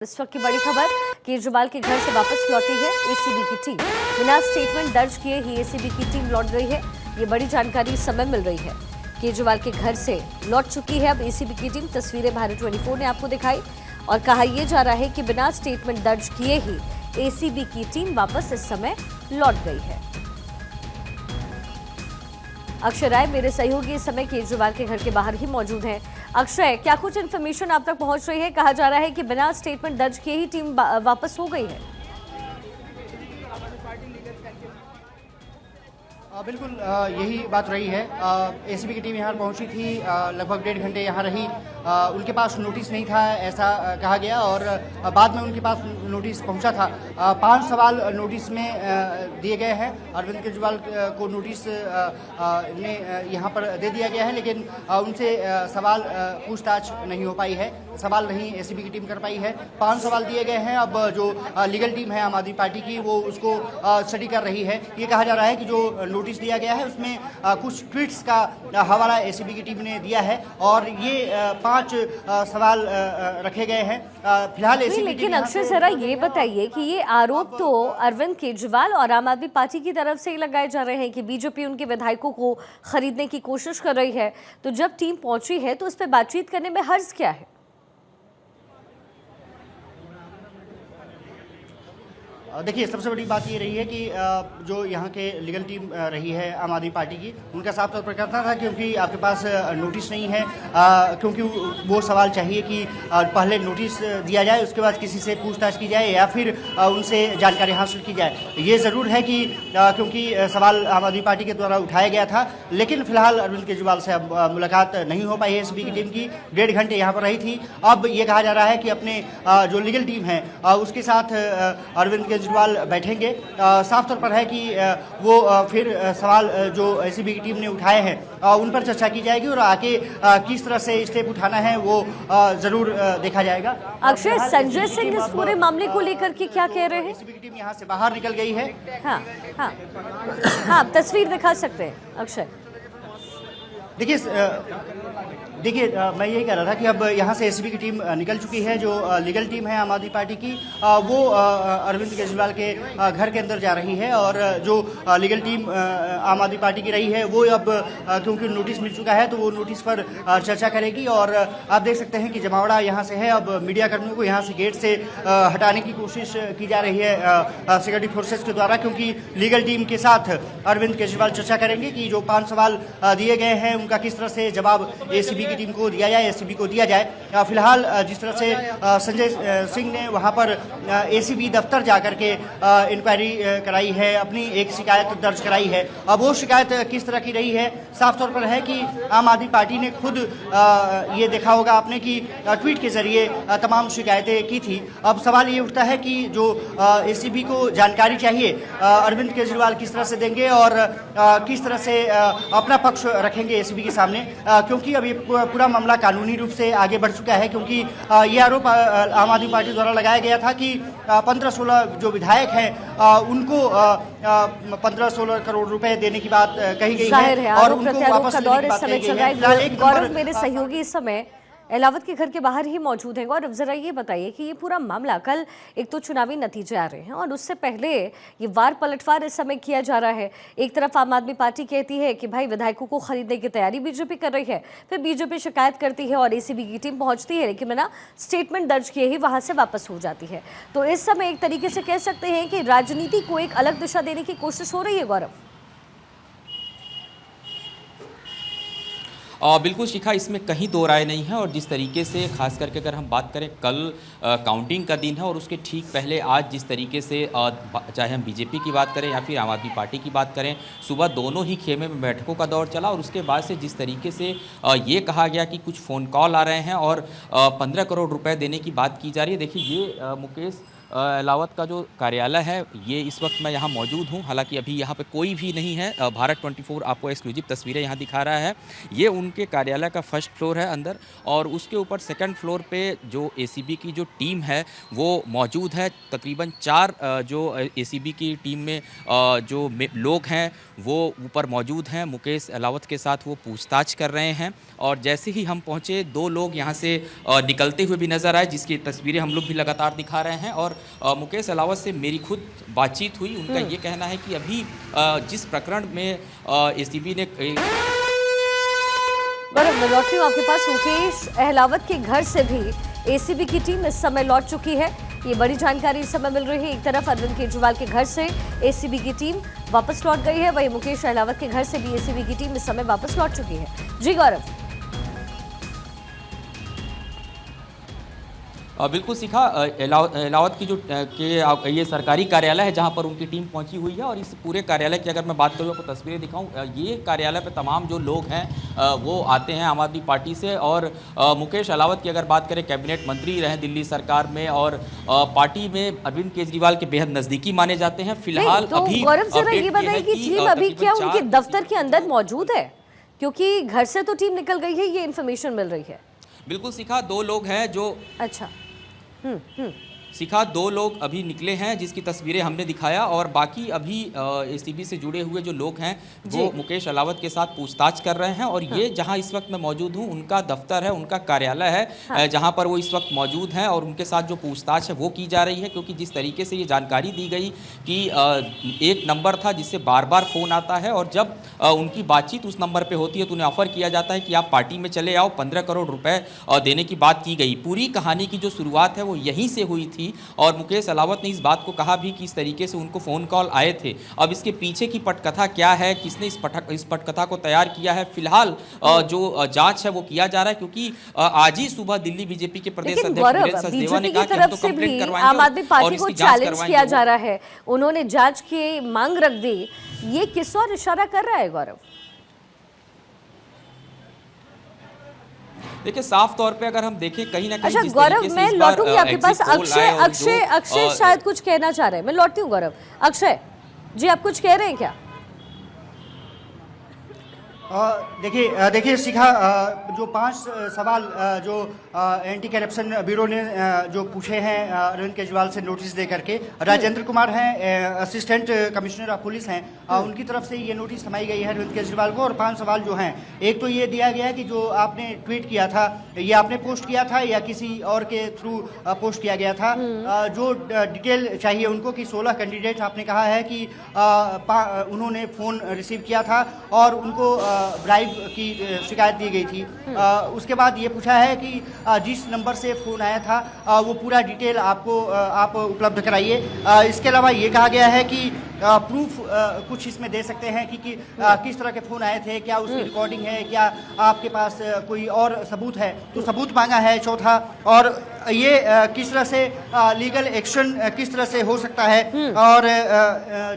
इस वक्त की बड़ी खबर, केजरीवाल के घर से वापस लौटी है एसीबी की टीम। बिना स्टेटमेंट दर्ज किए ही एसीबी की टीम लौट गई है। ये बड़ी जानकारी इस समय मिल रही है। केजरीवाल के घर से लौट चुकी है अब एसीबी की टीम। तस्वीरें भारत 24 ने आपको दिखाई और कहा यह जा रहा है कि बिना स्टेटमेंट दर्ज किए ही एसीबी की टीम वापस इस समय लौट गई है। अक्षय राय मेरे सहयोगी इस समय केजरीवाल के घर के बाहर ही मौजूद हैं। अक्षय, क्या कुछ इन्फॉर्मेशन आप तक पहुंच रही है? कहा जा रहा है कि बिना स्टेटमेंट दर्ज किए ही टीम वापस हो गई है। बिल्कुल यही बात रही है। एसीबी की टीम यहाँ पहुंची थी, लगभग 1.5 घंटे यहाँ रही। उनके पास नोटिस नहीं था ऐसा कहा गया और बाद में उनके पास नोटिस पहुंचा था। 5 सवाल नोटिस में दिए गए हैं। अरविंद केजरीवाल को नोटिस ने यहाँ पर दे दिया गया है, लेकिन उनसे सवाल पूछताछ नहीं हो पाई है, सवाल नहीं एसीबी की टीम कर पाई है। 5 सवाल दिए गए हैं। अब जो लीगल टीम है आम आदमी पार्टी की, वो उसको स्टडी कर रही है। ये कहा जा रहा है कि जो नोटिस दिया गया है उसमें कुछ ट्वीट्स का हवाला एसीबी की टीम ने दिया है और ये 5 सवाल रखे गए हैं फिलहाल एसीबी। लेकिन अक्षय जरा ये बताइए कि ये आरोप तो अरविंद केजरीवाल और आम आदमी पार्टी की तरफ से ही लगाए जा रहे हैं कि बीजेपी उनके विधायकों को खरीदने की कोशिश कर रही है, तो जब टीम पहुंची है तो उस पर बातचीत करने में हर्ज क्या है? देखिए, सबसे बड़ी बात ये रही है कि जो यहाँ के लीगल टीम रही है आम आदमी पार्टी की, उनका साफ तौर पर कहना था क्योंकि आपके पास नोटिस नहीं है, क्योंकि वो सवाल चाहिए कि पहले नोटिस दिया जाए, उसके बाद किसी से पूछताछ की जाए या फिर उनसे जानकारी हासिल की जाए। ये ज़रूर है कि क्योंकि सवाल आम आदमी पार्टी के द्वारा उठाया गया था, लेकिन फिलहाल अरविंद केजरीवाल से अब मुलाकात नहीं हो पाई है एसीबी की टीम की। 1.5 घंटे यहाँ पर रही थी। अब ये कहा जा रहा है कि अपने जो लीगल टीम है उसके साथ अरविंद केजरीवाल बैठेंगे। साफ तौर पर है कि वो फिर सवाल जो एसीबी की टीम ने उठाए हैं उन पर चर्चा की जाएगी और आगे किस तरह से स्टेप उठाना है वो जरूर देखा जाएगा। अक्षय, संजय सिंह इस पूरे मामले को लेकर के क्या कह रहे हैं? एसीबी की टीम यहाँ से बाहर निकल गई है। हाँ हाँ हाँ, तस्वीर दिखा सकते हैं अक्षय। देखिए, मैं यही कह रहा था कि अब यहाँ से एसीबी की टीम निकल चुकी है। जो लीगल टीम है आम आदमी पार्टी की, वो अरविंद केजरीवाल के घर के अंदर जा रही है और जो लीगल टीम आम आदमी पार्टी की रही है वो अब क्योंकि नोटिस मिल चुका है तो वो नोटिस पर चर्चा करेगी। और आप देख सकते हैं कि जमावड़ा यहाँ से है। अब मीडिया कर्मियों को यहाँ से गेट से हटाने की कोशिश की जा रही है सिक्योरिटी फोर्सेस के द्वारा, क्योंकि लीगल टीम के साथ अरविंद केजरीवाल चर्चा करेंगे कि जो 5 सवाल दिए गए हैं उनका किस तरह से जवाब एसीबी की टीम को दिया जाए, एसीबी को दिया जाए। फिलहाल जिस तरह से संजय सिंह ने वहां पर एसीबी दफ्तर जाकर के इंक्वायरी कराई है, अपनी एक शिकायत दर्ज कराई है। अब वो शिकायत किस तरह की रही है, साफ तौर पर है कि आम आदमी पार्टी ने खुद ये देखा होगा आपने कि ट्वीट के जरिए तमाम शिकायतें की थी। अब सवाल ये उठता है कि जो एसीबी को जानकारी चाहिए अरविंद केजरीवाल किस तरह से देंगे और किस तरह से अपना पक्ष रखेंगे एसीबी के सामने, क्योंकि अब ये पूरा मामला कानूनी रूप से आगे बढ़ चुका है। क्योंकि ये आरोप आम आदमी पार्टी द्वारा लगाया गया था कि 15-16 जो विधायक हैं उनको 15-16 करोड़ रुपए देने की बात कही गई है और उनको वापस लेने की बात कही गई है। गौरव मेरे सहयोगी इस समय एलावत के घर के बाहर ही मौजूद हैं। गौरव, जरा ये बताइए कि ये पूरा मामला, कल एक तो चुनावी नतीजे आ रहे हैं और उससे पहले ये वार पलटवार इस समय किया जा रहा है। एक तरफ आम आदमी पार्टी कहती है कि भाई विधायकों को खरीदने की तैयारी बीजेपी कर रही है, फिर बीजेपी शिकायत करती है और एसीबी की टीम पहुंचती है, लेकिन बिना स्टेटमेंट दर्ज किए ही वहां से वापस हो जाती है। तो इस समय एक तरीके से कह सकते हैं कि राजनीति को एक अलग दिशा देने की कोशिश हो रही है। गौरव, बिल्कुल शिखा, इसमें कहीं दो राय नहीं है। और जिस तरीके से खास करके अगर हम बात करें, कल काउंटिंग का दिन है और उसके ठीक पहले आज जिस तरीके से चाहे हम बीजेपी की बात करें या फिर आम आदमी पार्टी की बात करें, सुबह दोनों ही खेमे में बैठकों का दौर चला और उसके बाद से जिस तरीके से ये कहा गया कि कुछ फ़ोन कॉल आ रहे हैं और 15 करोड़ रुपए देने की बात की जा रही है। देखिए, ये मुकेश एलावत का जो कार्यालय है ये इस वक्त मैं यहाँ मौजूद हूँ। हालांकि अभी यहाँ पे कोई भी नहीं है। भारत 24 आपको एक्सक्लूसिव तस्वीरें यहाँ दिखा रहा है। ये उनके कार्यालय का फर्स्ट फ्लोर है अंदर, और उसके ऊपर सेकंड फ्लोर पे जो एसीबी की जो टीम है वो मौजूद है। तकरीबन 4 जो एसीबी की टीम में जो लोग हैं वो ऊपर मौजूद हैं। मुकेश एलावत के साथ वो पूछताछ कर रहे हैं, और जैसे ही हम पहुँचे 2 लोग यहाँ से निकलते हुए भी नज़र आए, जिसकी तस्वीरें हम लोग भी लगातार दिखा रहे हैं। और मुकेश एलावत से मेरी खुद बातचीत हुई। उनका ये कहना है कि अभी जिस प्रकरण में एसीबी ने गौरव, मैं लौट रही हूँ आपके पास। मुकेश अहलावत के घर से भी एसीबी की टीम इस समय लौट चुकी है। ये बड़ी जानकारी इस समय मिल रही है। एक तरफ अरविंद केजरीवाल के घर से एसीबी की टीम वापस लौट गई है, वहीं मुकेश अहलावत के घर से भी एसीबी की टीम इस समय वापस लौट चुकी है। जी गौरव। बिल्कुल सीखा। एलावत की जो ये सरकारी कार्यालय है जहां पर उनकी टीम पहुंची हुई है, और इस पूरे कार्यालय की अगर मैं बात करूं, आपको तस्वीरें दिखाऊं, ये कार्यालय पे तमाम जो लोग हैं वो आते हैं आम आदमी पार्टी से। और मुकेश अहलावत की अगर बात करें, कैबिनेट मंत्री रहे दिल्ली सरकार में, और पार्टी में अरविंद केजरीवाल के बेहद नज़दीकी माने जाते हैं। फिलहाल तो अभी गौरव जरा ये बताइए कि टीम अभी क्या उनके दफ्तर के अंदर मौजूद है, क्योंकि घर से तो टीम निकल गई है, ये इन्फॉर्मेशन मिल रही है। बिल्कुल सीखा। 2 लोग हैं जो अच्छा। सीखा 2 लोग अभी निकले हैं जिसकी तस्वीरें हमने दिखाया, और बाकी अभी एसीबी से जुड़े हुए जो लोग हैं वो मुकेश अहलावत के साथ पूछताछ कर रहे हैं। और ये जहां इस वक्त मैं मौजूद हूं, उनका दफ्तर है, उनका कार्यालय है, जहां पर वो इस वक्त मौजूद हैं, और उनके साथ जो पूछताछ है वो की जा रही है। क्योंकि जिस तरीके से ये जानकारी दी गई कि एक नंबर था जिससे बार बार फ़ोन आता है, और जब उनकी बातचीत उस नंबर पर होती है तो उन्हें ऑफ़र किया जाता है कि आप पार्टी में चले आओ, 15 करोड़ रुपये देने की बात की गई। पूरी कहानी की जो शुरुआत है वो यहीं से हुई थी। और मुकेश अहलावत ने इस बात को कहा भी कि इस तरीके से उनको फ़ोन कॉल आए थे। अब इसके पीछे की पटकथा क्या है, किसने इस पटकथा को तैयार किया है, फिलहाल जो जांच है वो किया जा रहा है। क्योंकि आज ही सुबह दिल्ली बीजेपी के प्रदेश अध्यक्ष वीरेंद्र सचदेवा ने कहा कि हम तो कंप्लेंट करवाएंगे, आम आदमी पार्टी को चैलेंज किया जा रहा है, उन्होंने जांच की मांग रख दी। ये किस और इशारा कर रहा है गौरव? देखिए, साफ तौर पे अगर हम देखें कहीं ना कहीं, अच्छा गौरव, मैं लौटूंगी आपके पास। अक्षय शायद कुछ कहना चाह रहे हैं। मैं लौटती हूँ गौरव। अक्षय जी, आप कुछ कह रहे हैं क्या? देखिए शिखा, जो 5 सवाल जो एंटी करप्शन ब्यूरो ने जो पूछे हैं अरविंद केजरीवाल से नोटिस दे करके, राजेंद्र कुमार हैं असिस्टेंट कमिश्नर ऑफ पुलिस हैं, उनकी तरफ से ये नोटिस थमाई गई है अरविंद केजरीवाल को। और 5 सवाल जो हैं, एक तो ये दिया गया कि जो आपने ट्वीट किया था, ये आपने पोस्ट किया था या किसी और के थ्रू पोस्ट किया गया था। जो डिटेल चाहिए उनको कि 16 कैंडिडेट आपने कहा है कि उन्होंने फ़ोन रिसीव किया था और उनको ब्राइब की शिकायत दी गई थी। उसके बाद ये पूछा है कि जिस नंबर से फ़ोन आया था वो पूरा डिटेल आप उपलब्ध कराइए। इसके अलावा ये कहा गया है कि प्रूफ कुछ इसमें दे सकते हैं कि किस तरह के फ़ोन आए थे, क्या उसकी रिकॉर्डिंग है, क्या आपके पास कोई और सबूत है, तो सबूत मांगा है चौथा। और ये किस तरह से लीगल एक्शन किस तरह से हो सकता है, और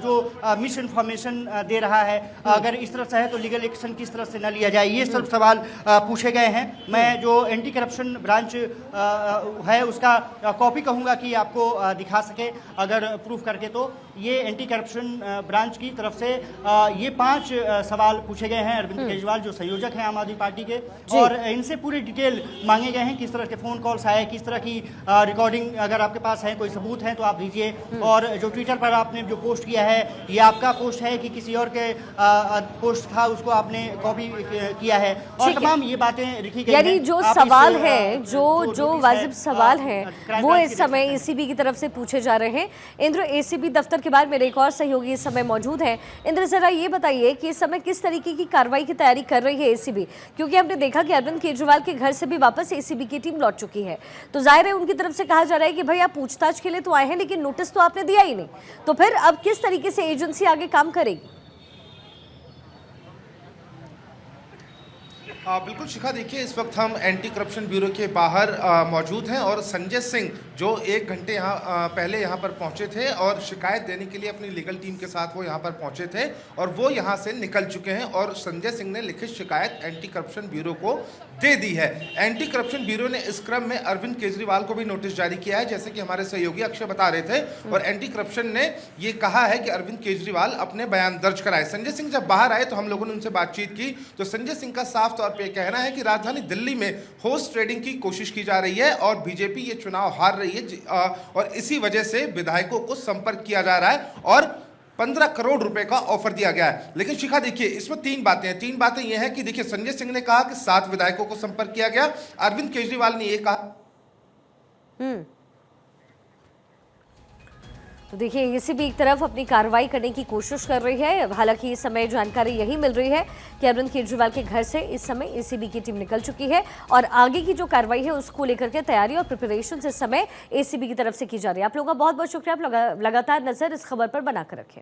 जो मिस इन्फॉर्मेशन दे रहा है, अगर इस तरह से है तो लीगल एक्शन किस तरह से न लिया जाए, ये सब सवाल पूछे गए हैं। मैं जो एंटी करप्शन ब्रांच है उसका कॉपी कहूँगा कि आपको दिखा सके अगर प्रूफ करके। तो ये एंटी करप्शन ब्रांच की तरफ से ये 5 सवाल पूछे गए हैं अरविंद केजरीवाल जो संयोजक हैं आम आदमी पार्टी के, और इनसे पूरे डिटेल मांगे गए हैं, किस तरह के फ़ोन कॉल्स आए, किस तरह की रिकॉर्डिंग, अगर आपके पास है कोई सबूत है तो आप दीजिए। और जो ट्विटर पर आपने जो पोस्ट किया है, ये आपका पोस्ट है कि किसी और के पोस्ट था उसको आपने कॉपी किया है, और तमाम ये बातें लिखी गई हैं। यानी जो सवाल हैं, जो वाजिब सवाल हैं, वो इस समय एसीबी की तरफ से पूछे जा रहे हैं। इंद्र, एसीबी दफ्तर के बाद मेरे एक और सहयोगी इस समय मौजूद हैं। इंद्र, जरा ये बताइए कि इस समय किस तरीके की कार्रवाई की तैयारी कर रही है एसीबी, क्योंकि हमने देखा कि अरविंद केजरीवाल के घर से भी वापस एसीबी की टीम लौट चुकी है। तो जाहिर है उनकी तरफ से कहा जा रहा है कि भाई आप पूछताछ के लिए तो आए हैं, लेकिन नोटिस तो आपने दिया ही नहीं, तो फिर अब किस तरीके से एजेंसी आगे काम करेगी? बिल्कुल शिखा, देखिए इस वक्त हम एंटी करप्शन ब्यूरो के बाहर मौजूद हैं और संजय सिंह जो 1 घंटे यहाँ पहले यहाँ पर पहुँचे थे और शिकायत देने के लिए अपनी लीगल टीम के साथ वो यहाँ पर पहुँचे थे और वो यहाँ से निकल चुके हैं और संजय सिंह ने लिखित शिकायत एंटी करप्शन ब्यूरो को दे दी है। एंटी करप्शन ब्यूरो ने इस क्रम में अरविंद केजरीवाल को भी नोटिस जारी किया है, जैसे कि हमारे सहयोगी अक्षय बता रहे थे, और एंटी करप्शन ने ये कहा है कि अरविंद केजरीवाल अपने बयान दर्ज कराए। संजय सिंह जब बाहर आए तो हम लोगों ने उनसे बातचीत की तो संजय सिंह का साफ तौर पे कहना है कि राजधानी दिल्ली में हॉर्स ट्रेडिंग की कोशिश की जा रही है और बीजेपी ये चुनाव हार रही है और इसी वजह से विधायकों को संपर्क किया जा रहा है और 15 करोड़ रुपए का ऑफर दिया गया है। लेकिन शिखा देखिए इसमें 3 बातें हैं। 3 बातें यह है कि देखिए संजय सिंह ने कहा कि 7 विधायकों को संपर्क किया गया, अरविंद केजरीवाल ने यह कहा। तो देखिए एसीबी एक तरफ अपनी कार्रवाई करने की कोशिश कर रही है। हालांकि इस समय जानकारी यही मिल रही है कि अरविंद केजरीवाल के घर से इस समय एसीबी की टीम निकल चुकी है और आगे की जो कार्रवाई है उसको लेकर के तैयारी और प्रिपरेशन इस समय एसीबी की तरफ से की जा रही है। आप लोगों का बहुत बहुत शुक्रिया। आप लगातार नजर इस खबर पर बनाकर रखें।